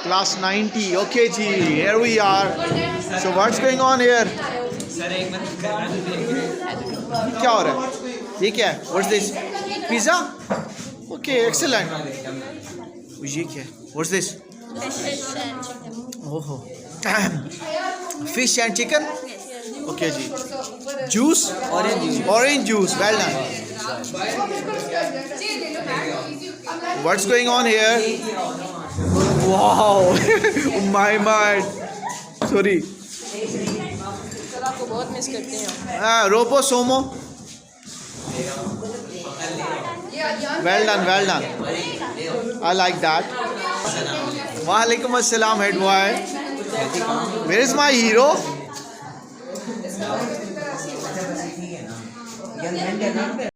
Class 90. Okay, ji. Here we are. So what's going on here? क्या हो रहा है? ये क्या है? What's this? Pizza? Okay, excellent. ये क्या है? What's this? Oh, fish and chicken. Okay, ji. Juice? Orange juice. Well done. What's going on here? Wow. my. Sorry. आपको बहुत मिस करते हैं Robo Somo. Well done. I like that. Walaikum assalam, head boy. Where is my hero?